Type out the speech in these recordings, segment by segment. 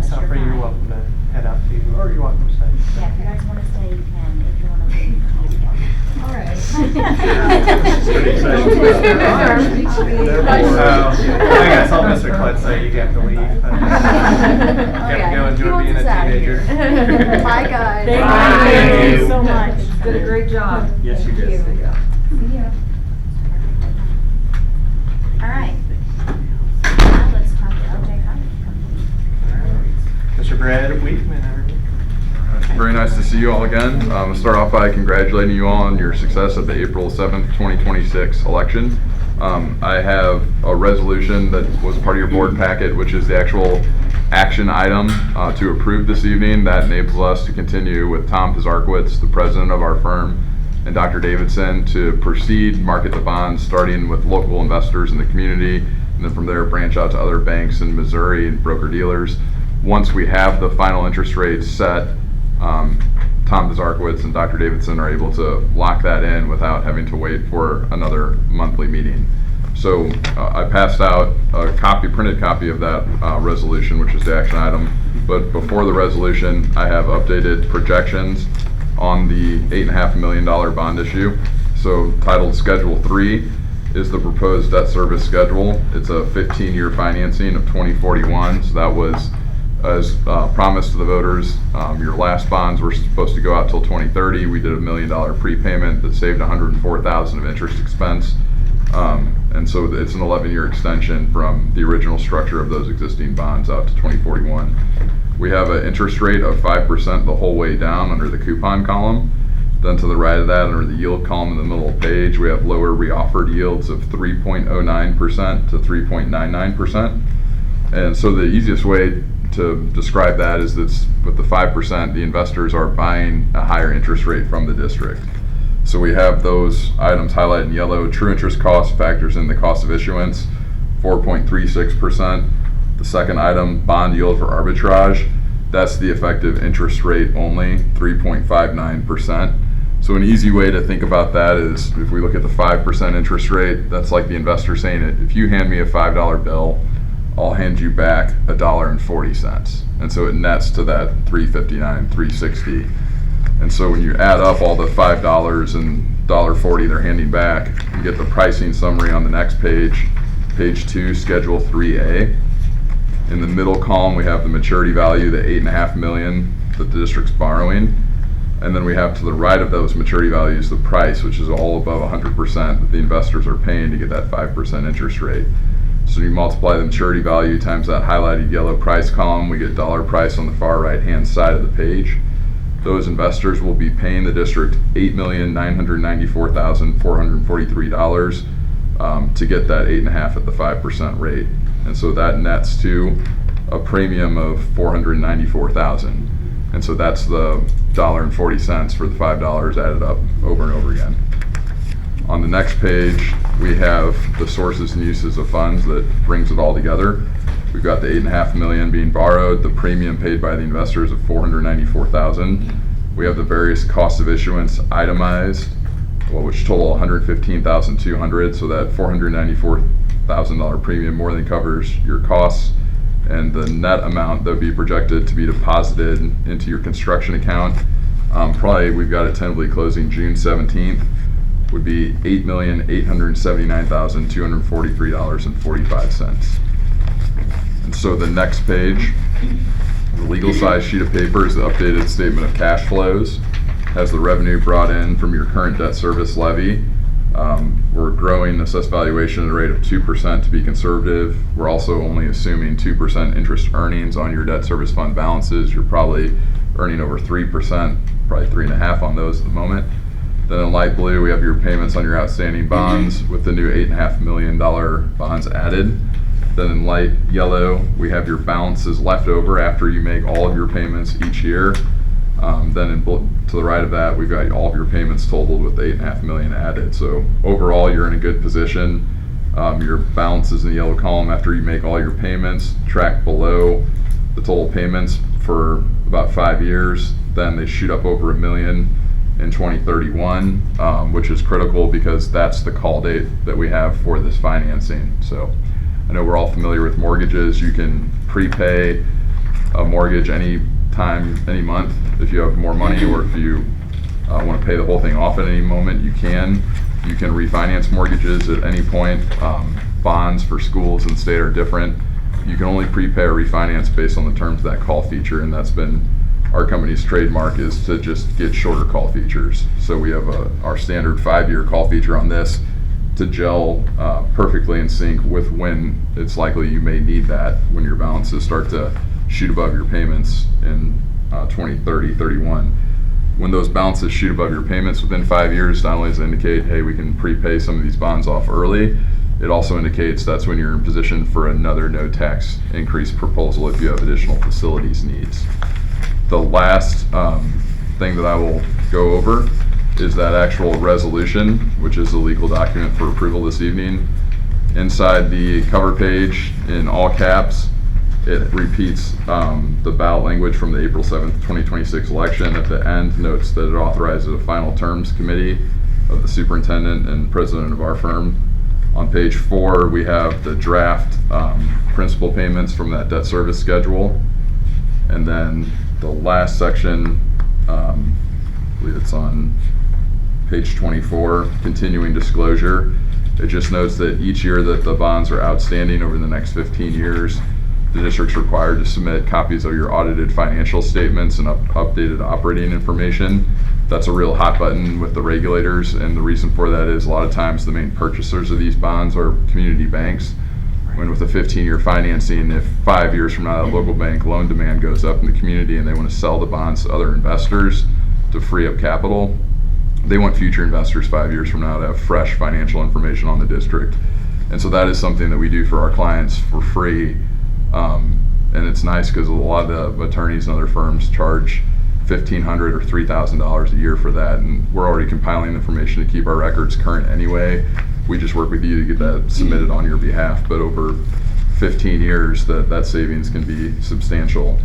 Suffer, you're welcome to head out too, or you're welcome to stay. Yeah, if you guys want to stay, you can. If you want to leave, you can. All right. I think I saw Mr. Klett say you have to leave. You have to go enjoy being a teenager. Bye, guys. Thank you so much. Did a great job. Yes, you did. Thank you. See ya. All right. Now let's talk to LJ Company. Mr. Brad Weekman, everyone. Very nice to see you all again. I'll start off by congratulating you all on your success at the April 7th, 2026 election. I have a resolution that was part of your board packet, which is the actual action item to approve this evening. That enables us to continue with Tom Pizarkowitz, the president of our firm, and Dr. Davidson to proceed, market the bonds, starting with local investors in the community, and then from there branch out to other banks in Missouri and broker-dealers. Once we have the final interest rate set, Tom Pizarkowitz and Dr. Davidson are able to lock that in without having to wait for another monthly meeting. So I passed out a printed copy of that resolution, which is the action item. But before the resolution, I have updated projections on the $8.5 million bond issue. So titled Schedule 3 is the proposed debt service schedule. It's a 15-year financing of 2041. So that was, as promised to the voters, your last bonds were supposed to go out till 2030. We did $1 million prepayment that saved $104,000 of interest expense. And so it's an 11-year extension from the original structure of those existing bonds out to 2041. We have an interest rate of 5% the whole way down under the coupon column. Then to the right of that, under the yield column in the middle of the page, we have lower reoffered yields of 3.09% to 3.99%. And so the easiest way to describe that is that with the 5%, the investors are buying a higher interest rate from the district. So we have those items highlighted in yellow. True interest cost factors in the cost of issuance, 4.36%. The second item, bond yield for arbitrage, that's the effective interest rate only, 3.59%. So an easy way to think about that is if we look at the 5% interest rate, that's like the investor saying, if you hand me a $5 bill, I'll hand you back $1.40. And so it nets to that $3.59, $3.60. And so when you add up all the $5 and $1.40 they're handing back, you get the pricing summary on the next page, page 2, Schedule 3A. In the middle column, we have the maturity value, the $8.5 million that the district's borrowing. And then we have to the right of those maturity values the price, which is all above 100% that the investors are paying to get that 5% interest rate. So you multiply the maturity value times that highlighted yellow price column, we get dollar price on the far right-hand side of the page. Those investors will be paying the district $8,994,443 to get that 8.5 at the 5% rate. And so that nets to a premium of $494,000. And so that's the $1.40 for the $5 added up over and over again. On the next page, we have the sources and uses of funds that brings it all together. We've got the $8.5 million being borrowed, the premium paid by the investors of $494,000. We have the various costs of issuance itemized, which total $115,200. So that $494,000 premium more than covers your costs, and the net amount that would be projected to be deposited into your construction account, probably we've got it tentatively closing June 17th, would be $8,879,243.45. And so the next page, the legal size sheet of paper, is the updated statement of cash flows. Has the revenue brought in from your current debt service levy. We're growing assessed valuation at a rate of 2% to be conservative. We're also only assuming 2% interest earnings on your debt service fund balances. You're probably earning over 3%, probably 3.5% on those at the moment. Then in light blue, we have your payments on your outstanding bonds with the new $8.5 million bonds added. Then in light yellow, we have your balances left over after you make all of your payments each year. Then to the right of that, we've got all of your payments totaled with the $8.5 million added. So overall, you're in a good position. Your balances in the yellow column after you make all your payments track below the total payments for about 5 years. Then they shoot up over $1 million in 2031, which is critical because that's the call date that we have for this financing. So I know we're all familiar with mortgages. You can prepay a mortgage any time, any month. If you have more money, or if you want to pay the whole thing off at any moment, you can. You can refinance mortgages at any point. Bonds for schools and state are different. You can only prepay or refinance based on the terms of that call feature, and that's been our company's trademark, is to just get shorter call features. So we have our standard 5-year call feature on this to gel perfectly in sync with when it's likely you may need that when your balances start to shoot above your payments in 2030, 31. When those balances shoot above your payments within 5 years, not only does it indicate, hey, we can prepay some of these bonds off early, it also indicates that's when you're in position for another no tax increase proposal if you have additional facilities needs. The last thing that I will go over is that actual resolution, which is the legal document for approval this evening. Inside the cover page, in all caps, it repeats the ballot language from the April 7th, 2026 election. At the end, notes that it authorizes a final terms committee of the superintendent and president of our firm. On page 4, we have the draft principal payments from that debt service schedule. And then the last section, I believe it's on page 24, continuing disclosure. It just notes that each year that the bonds are outstanding over the next 15 years, the district's required to submit copies of your audited financial statements and updated operating information. That's a real hot button with the regulators, and the reason for that is a lot of times the main purchasers of these bonds are community banks. When with a 15-year financing, if 5 years from now that local bank loan demand goes up in the community and they want to sell the bonds to other investors to free up capital, they want future investors 5 years from now to have fresh financial information on the district. And so that is something that we do for our clients for free. And it's nice because a lot of the attorneys and other firms charge $1,500 or $3,000 a year for that, and we're already compiling information to keep our records current anyway. We just work with you to get that submitted on your behalf, but over 15 years, that savings can be substantial.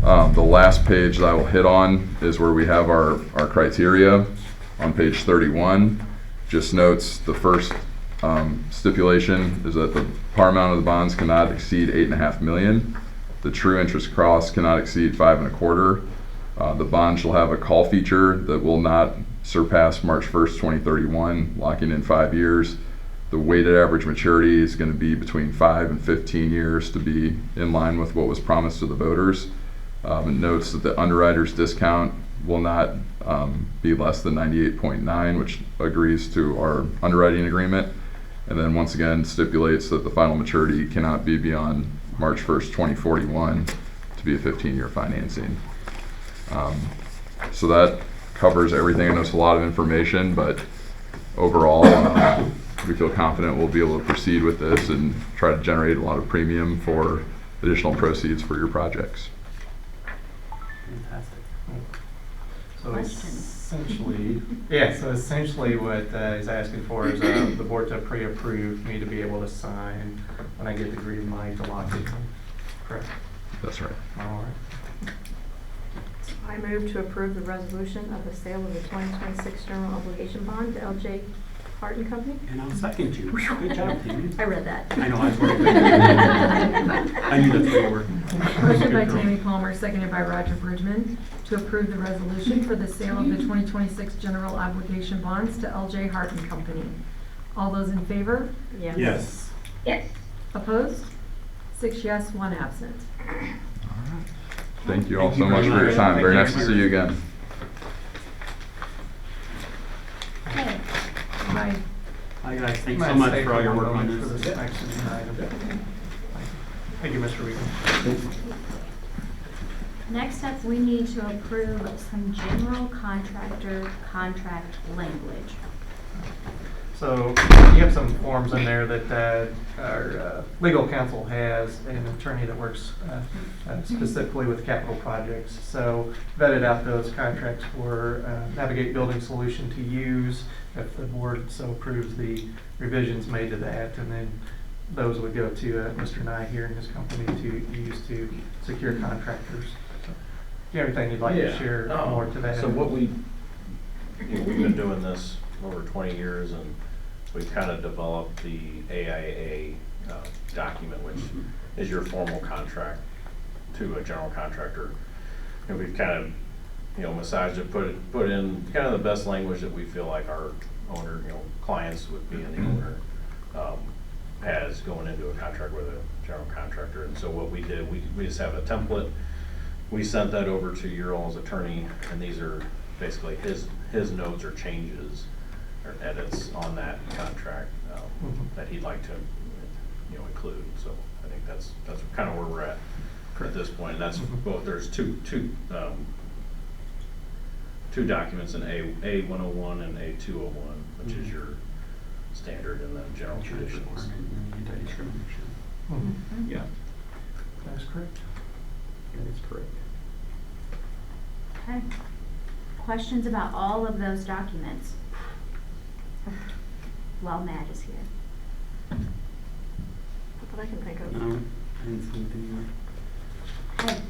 The last page that I will hit on is where we have our criteria on page 31. Just notes the first stipulation is that the par amount of the bonds cannot exceed $8.5 million. The true interest cost cannot exceed $5.25. The bond shall have a call feature that will not surpass March 1st, 2031, locking in 5 years. The weighted average maturity is going to be between 5 and 15 years to be in line with what was promised to the voters. It notes that the underwriter's discount will not be less than 98.9, which agrees to our underwriting agreement. And then once again stipulates that the final maturity cannot be beyond March 1st, 2041 to be a 15-year financing. So that covers everything. I know it's a lot of information, but overall we feel confident we'll be able to proceed with this and try to generate a lot of premium for additional proceeds for your projects. Fantastic. So Question. essentially what he's asking for is the board to pre-approve me to be able to sign when I get the green light to lock it in. Correct? That's right. All right. I move to approve the resolution of the sale of the 2026 general obligation bond to LJ Hart and Company. And I'll second you. Good job, Tammy. I read that. I know, I was working. I knew that's where you were. Motion by Tammy Palmer, seconded by Roger Bridgman, to approve the resolution for the sale of the 2026 general obligation bonds to LJ Hart and Company. All those in favor? Yes. Yes. Yes. Opposed? 6 yes, 1 absent. Thank you all Thank so you much very for your much. time. Very Thank nice you. to see you again. Okay. Bye. Hi guys, thanks Might so much stay for all your one work on moment for this. action item. Thank you, Mr. Regan. Next up, we need to approve some general contractor contract language. So you have some forms in there that our legal counsel has, an attorney that works specifically with capital projects. So vetted out those contracts for Navigate Building Solution to use if the board so approves the revisions made to that, and then those would go to Mr. Nye here and his company to use to secure contractors. So, do you have anything you'd like to share more to that? So we've been doing this over 20 years, and we kind of developed the AIA document, which is your formal contract to a general contractor. And we've kind of, massaged it, put in kind of the best language that we feel like our owner, clients would be in the owner, has going into a contract with a general contractor. And so what we did, we just have a template. We sent that over to your all's attorney, and these are basically his notes or changes or edits on that contract that he'd like to, include. So I think that's kind of where we're at this point. And that's both. There's two documents in A101 and A201, which is your standard in the general traditions. Mhm. Yeah, That's correct. that is correct. Okay. Questions about all of those documents? While Matt is here. That's what I can think of. No, I didn't see anything Okay.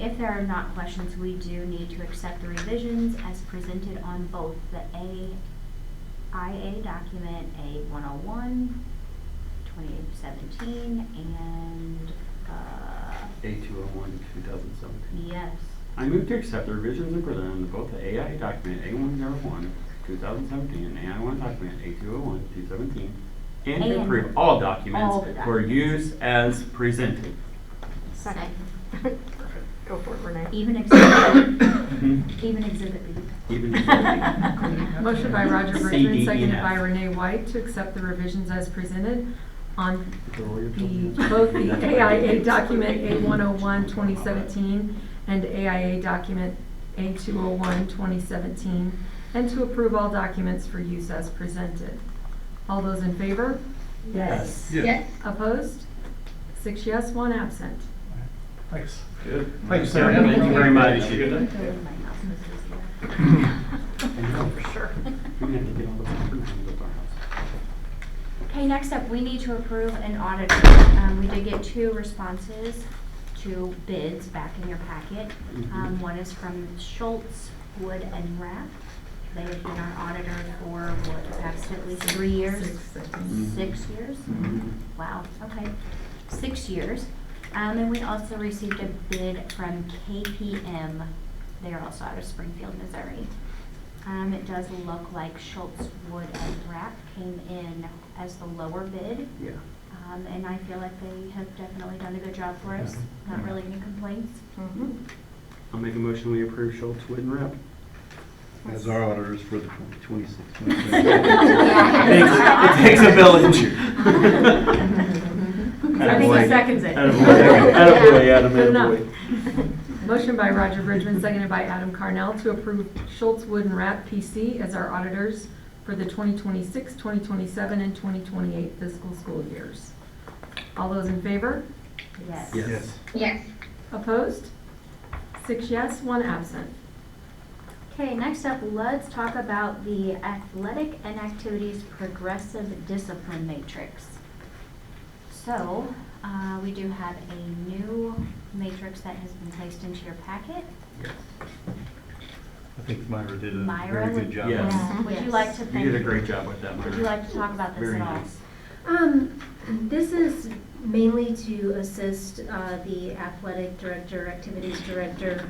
If there are not questions, we do need to accept the revisions as presented on both the AIA document, A101, 2017, and, A201, 2017. yes. I move to accept the revisions and presented in both the AI document A101, 2017, and AI1 document A201, 2017, and to And approve all documents all the for documents. use as presented. Second. Go for it, Renee. Even exhibit, even exhibit B. Even Motion by Roger C, D, Bridgman, E, seconded and by F. Renee White to accept the revisions as presented on The both the AIA document A101 2017 and AIA document A201 2017, and to approve all documents for use as presented. All those in favor? Yes. Yes. Opposed? 6 yes, 1 absent. Thanks. Good. Thanks, Sarah. Thank you very much. Go in my house, this is here. For sure. We have to get all the papers with our house. Okay, next up, we need to approve an auditor. We did get 2 responses, 2 bids back in your packet. One is from Schultz, Wood and Rapp. They have been our auditor for what, the past at least 3 years? 6, I think. 6 years? Wow, okay, 6 years. And we also received a bid from KPM. They are also out of Springfield, Missouri. It does look like Schultz, Wood and Rapp came in as the lower bid. Yeah. And I feel like they have definitely done a good job for us. Not really any complaints. Mhm. I'll make a motion, we approve Schultz, Wood, and Rep. As our auditors for the 2026. It takes a village. I think he seconds it. Attaboy, Adam, Good enough. attaboy. Motion by Roger Bridgman, seconded by Adam Carnell to approve Schultz, Wood and Rapp PC as our auditors for the 2026, 2027, and 2028 fiscal school years. All those in favor? Yes. Yes. Yes. Opposed? 6 yes, 1 absent. Okay, next up, let's talk about the athletic and activities progressive discipline matrix. So, we do have a new matrix that has been placed into your packet. I think Myra did a Myra, very good job. Yes. yeah, would you like to You thank? did a great job with that, Myra. Would you like to talk about this Very at all? nice. This is mainly to assist the athletic director, activities director.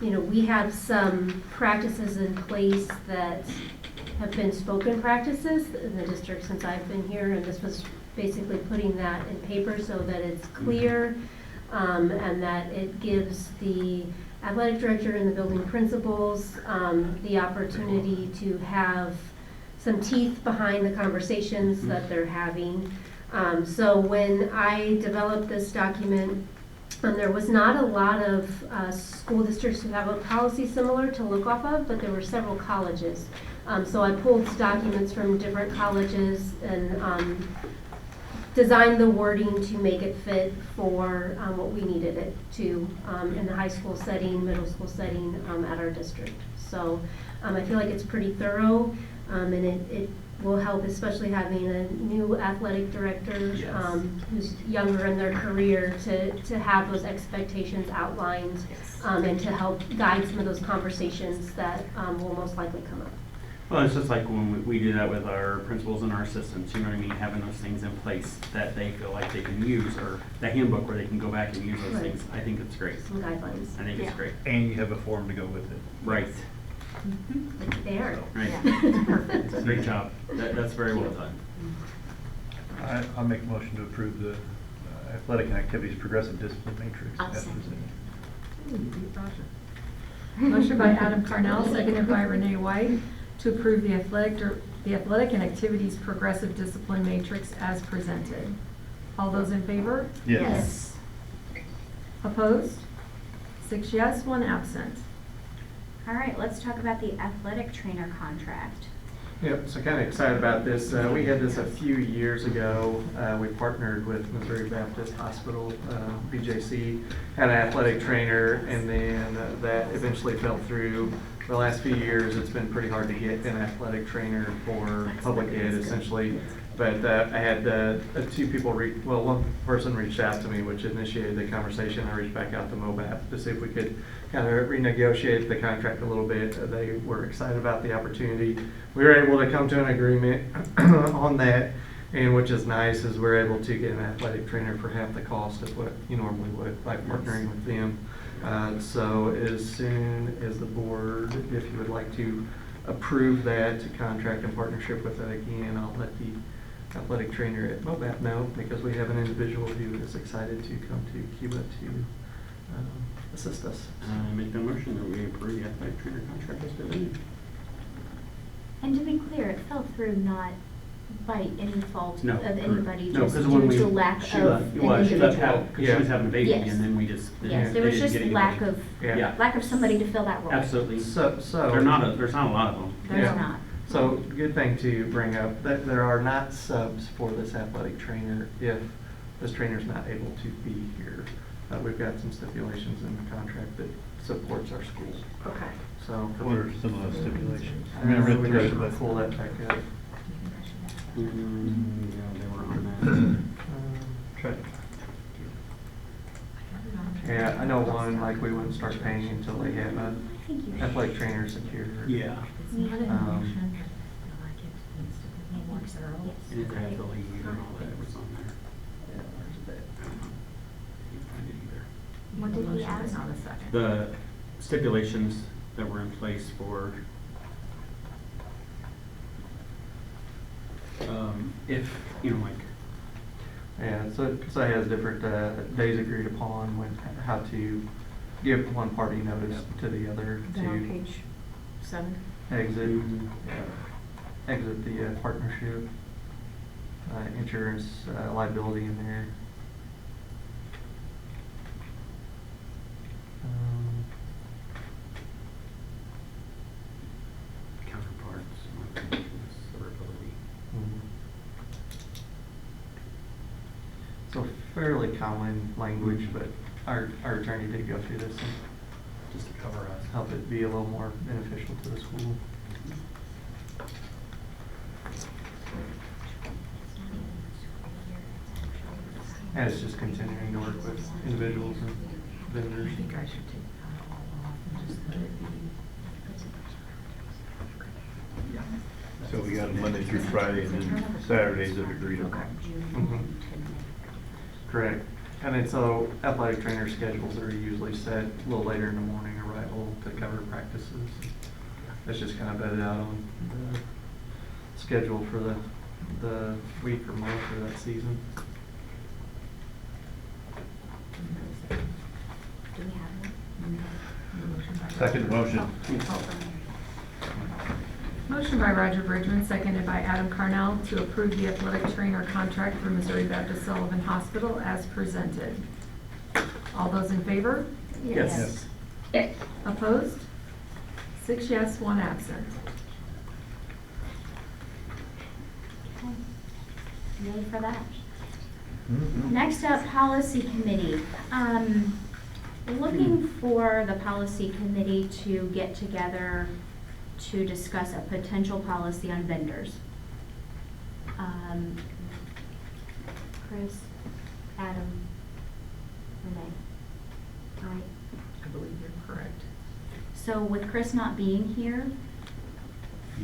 We have some practices in place that have been spoken practices in the district since I've been here, and this was basically putting that in paper so that it's clear and that it gives the athletic director and the building principals the opportunity to have some teeth behind the conversations that they're having. So when I developed this document, there was not a lot of school districts who have a policy similar to look off of, but there were several colleges. So I pulled documents from different colleges and designed the wording to make it fit for what we needed it to in the high school setting, middle school setting at our district. So I feel like it's pretty thorough and it will help, especially having a new athletic director who's younger in their career to have those expectations outlined and to help guide some of those conversations that will most likely come up. Well, it's just like when we do that with our principals and our assistants, you know what I mean, having those things in place that they feel like they can use, or the handbook where they can go back and use those Right. things, I think it's great. Some guidelines. I think it's Yeah. great. And you have a form to go with it. Right, Like there. right. Yeah. Great job. That's very well done. I'll make a motion to approve the athletic and activities progressive discipline matrix. I'll as second. presented. Motion by Adam Carnell, seconded by Renee White, to approve the athletic and activities progressive discipline matrix as presented. All those in favor? Yes. Opposed? 6 yes, 1 absent. All right, let's talk about the athletic trainer contract. Yep, so kind of excited about this. We had this a few years ago. We partnered with Missouri Baptist Hospital, BJC, had an athletic trainer, and then that eventually fell through. The last few years, it's been pretty hard to get an athletic trainer for public ed, essentially. But I had 2 people, one person reached out to me, which initiated the conversation. I reached back out to MOBAP to see if we could kind of renegotiate the contract a little bit. They were excited about the opportunity. We were able to come to an agreement on that, and which is nice, is we're able to get an athletic trainer for half the cost of what you normally would by partnering with them. So as soon as the board, if you would like to approve that contract in partnership with it again, I'll let the athletic trainer at MOBAP know, because we have an individual who is excited to come to Cuba to assist us. I make the motion that we approve the athletic trainer contract as presented. And to be clear, it fell through not by any fault No. of anybody, No, just 'cause when due we, to lack she of left, an well, she left individual. out, 'cause she was having a baby, Yes. and then we just. Yes, they there was didn't just get anybody. lack of, Yeah. lack of somebody to fill that role. Absolutely. So There's not a lot of them. There's Yeah. not. So, good thing to bring up, that there are not subs for this athletic trainer if this trainer's not able to be here. We've got some stipulations in the contract that supports our schools. Okay. So. What are some of those stipulations? I mean, I read We through just it, but- pull that back up. Yeah, they were on Try- Yeah, I know one, like, we wouldn't start paying until they have a Thank you. athletic trainer secured. that. Yeah. Um, And it has the league and all that was on there. yeah, there's that. I don't know. Can't find it either. What did he Motion ask? is on a second. The stipulations that were in place for, if, you know, like, Yeah, so it has different days agreed upon when, how to give one party notice to the other Then on to page 7. exit, Mhm. exit the partnership, insurance liability in there. counterparts, severability. So fairly common language, but our attorney did go through this and Just to cover us. help it be a little more beneficial to the school. And it's just continuing to work with individuals and vendors. I think I should take that all off and just let it be. So we got a Monday through Friday and then Saturdays that agreed upon. Mhm. Correct. And then so athletic trainer schedules are usually set a little later in the morning arrival to cover practices. It's just kind of vetted out on the schedule for the week or month or that season. Do we have one? Second motion. Motion by Roger Bridgman, seconded by Adam Carnell, to approve the athletic trainer contract for Missouri Baptist Sullivan Hospital as presented. All those in favor? Yes. Opposed? 6 yes, 1 absent. Okay. Yay for that. Next up, policy committee. Looking for the policy committee to get together to discuss a potential policy on vendors. Chris, Adam, Renee. All right. I believe you're correct. So with Chris not being here,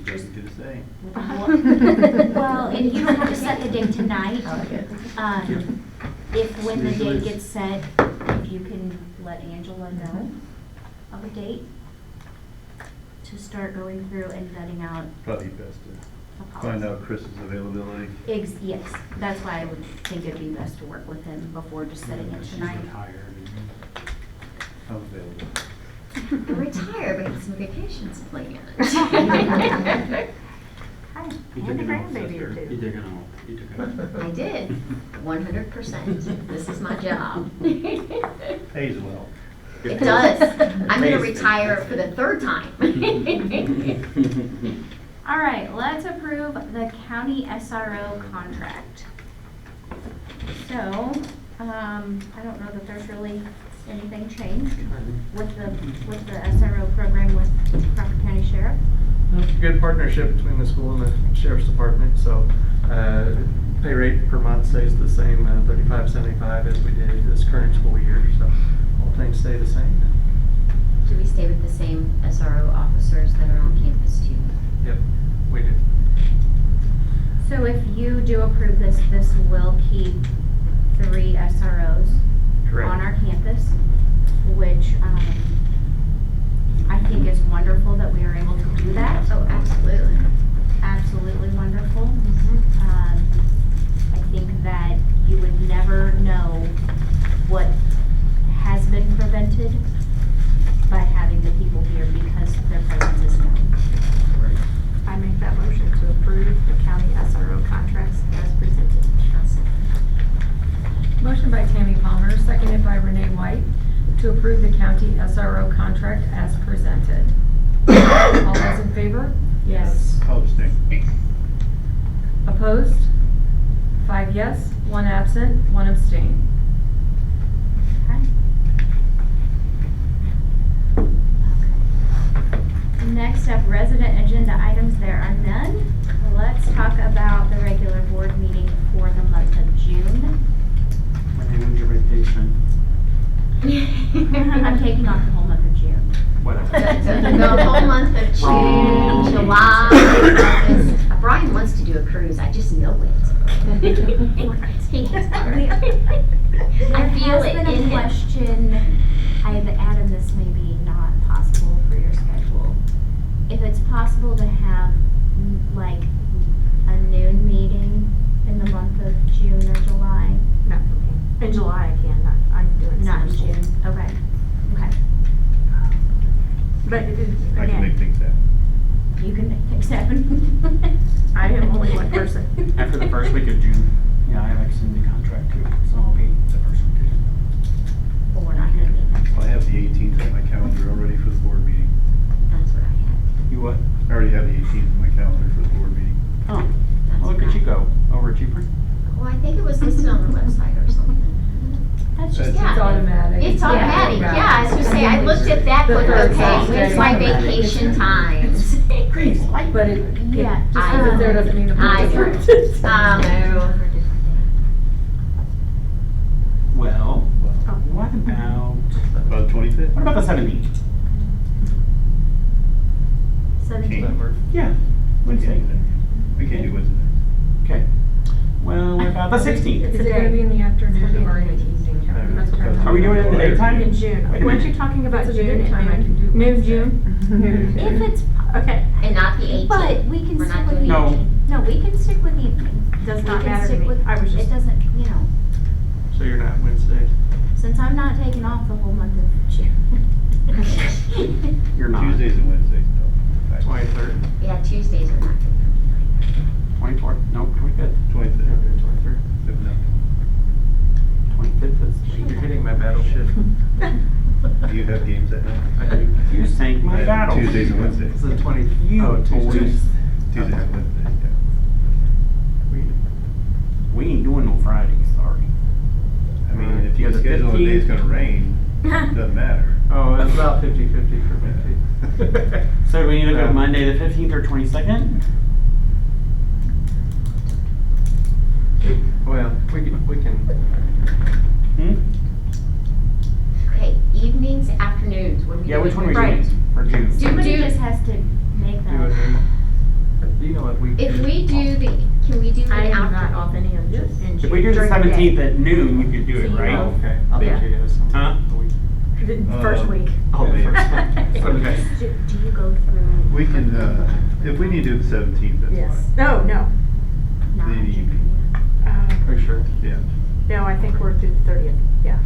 He doesn't get a say. Well, and you don't have to set the date tonight. Okay. If when the date gets set, if you can let Angela know of a date to start going through and vetting out Probably best the to policy. find out Chris's availability. Yes, that's why I would think it'd be best to work with him before just setting it She's tonight. retired. I'm available. Retire, but have some vacations planned. Hi, He and took a an oath, grandbaby or sister. He two. took an oath. He took an oath. I did, 100%. This is my job. Pays well. It does. I'm gonna Pays. retire for the third time. All right, let's approve the county SRO contract. So, I don't know that there's really anything changed with the SRO program with Crawford County Sheriff. Good partnership between the school and the sheriff's department, so pay rate per month stays the same, $35.75 as we did this current school year, so all things stay the same. Do we stay with the same SRO officers that are on campus too? Yep, we do. So if you do approve this, this will keep 3 SROs Correct. on our campus, which I think is wonderful that we are able to do that. Oh, absolutely. Absolutely wonderful. I think that you would never know what has been prevented by having the people here because their presence is known. I make that motion to approve the county SRO contracts as presented. I'll second. Motion by Tammy Palmer, seconded by Renee White, to approve the county SRO contract as presented. All those in favor? Yes. I'll abstain. Opposed? 5 yes, 1 absent, 1 abstain. Okay. Next up, resident agenda items. There are none. Let's talk about the regular board meeting for the month of June. When's your vacation? I'm taking off the whole month of June. Whatever. The whole month of June, July, August. Brian wants to do a cruise, I just know it. He has There I feel has it been in a him. question, Adam, this may be not possible for your schedule. If it's possible to have like a noon meeting in the month of June or July, Not for me. In July I can, I'm doing. not in summer June, school. okay, okay. But I can make again, things happen. You can make things happen. I am only one person. After the first week of June, yeah, I have extended contract too, so I'll be the first week of June. But we're not gonna meet. I have the 18th on my calendar already for the board meeting. That's what I had. You what? I already have the 18th on my calendar for the board meeting. Oh, That's well, look at what you I- go. Overachiever. Well, I think it was listed on the website or something. That's just, It's Yeah. It's automatic. It's automatic, yeah, I was gonna say, I looked at that, The going, first okay, Thursday. where's my vacation times? But it, Yeah. just because it's there doesn't mean the I board's know. approved. No. Well, what about, About the 25th? what about the 17th? 17th. Yeah, Wednesday. We can't do Wednesday. Okay. Well, what about the 16th? Is it gonna be in the afternoon or in the evening? Are we doing it in the daytime? In June. Wait a Weren't minute. you talking about It's a June daytime I at can do noon? Noon, Wednesday. June? If it's, Okay. And not the 18th. but we can We're stick not with doing No. evening. No, we can stick with evening. Does We not can matter to stick me. with- I was It just, doesn't, you know, So you're not Wednesday? since I'm not taking off the whole month of June. You're not. Tuesdays and Wednesdays, no. 23rd? Yeah, Tuesdays are not good for me. 24th? Nope, 25th. 25th. 23rd. If not. 25th is. You're hitting my battleship. Do you have games that night? I do. You sank I my have battle. Tuesdays and Wednesdays. It's the 20, You oh, Tuesdays. always- Tuesdays and Wednesdays, yeah. We ain't doing no Fridays, sorry. I mean, if Yeah, you the schedule a day it's 15th. gonna rain, doesn't matter. Oh, it's about 50-50 for me too. So we need to go Yeah. Monday the 15th or 22nd? Well, we can, Hmm? Okay, evenings, afternoons, what do we do? Yeah, which one are we Right. doing? For June? Do- Somebody do- just has to make do a that. noon. If we do the during day. 17th at noon, we could do So it, you right? know. Okay, I'll Yeah. bet you guys some. Huh? The first week. Oh, the first one. Okay. Do you go through? We can, if we need to do the 17th, that's Yes. fine. No, no. Not the on June evening. 20th. Are you sure? Yeah. No, I think we're through the 30th. Yeah.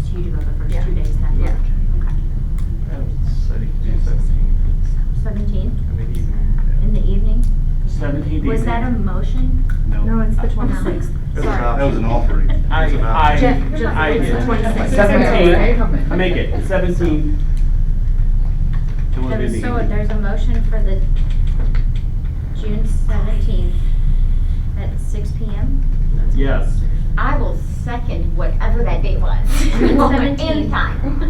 So you do go the first Yeah. 2 days then? Yeah. Okay. So you could do 17th 17th in the evening. in the evening? 17th. Was that a motion? No, it's the Uh, 26th. It's Sorry. about- That was an offering. I Jeff, I it's the did. 26th. 17th. I make it 17th. To one in the So evening. there's a motion for the June 17th at 6 PM? Yes. I will second whatever that date was. 17th. Anytime.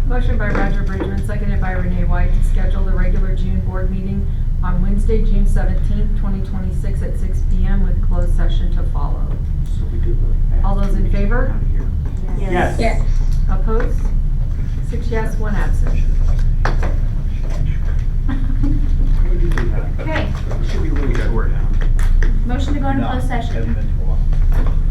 Motion by Roger Bridgman, seconded by Renee White, to schedule the regular June board meeting on Wednesday, June 17th, 2026 at 6 PM with closed session to follow. So we do like that. All those in favor? Out of here. Yes. Yes. Opposed? 6 yes, 1 absent. How would you do that? Okay, It should be really short now. motion to go into No, closed haven't session. been to a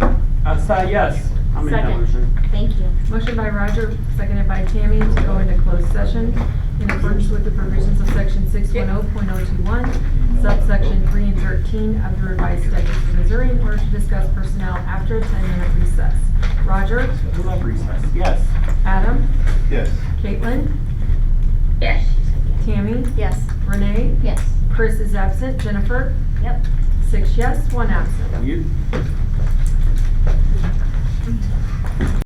while. Yes. I'll make that Second. motion. Thank you. Motion by Roger, seconded by Tammy, to go into closed session in accordance with the provisions of section 610.021, subsection 3 and 13 of the revised statutes of Missouri in order to discuss personnel after a 10-minute recess. Roger? We love recess. Yes. Adam? Yes. Caitlin? Yes. Tammy? Yes. Renee? Yes. Chris is absent. Jennifer? Yep. 6 yes, 1 absent. You?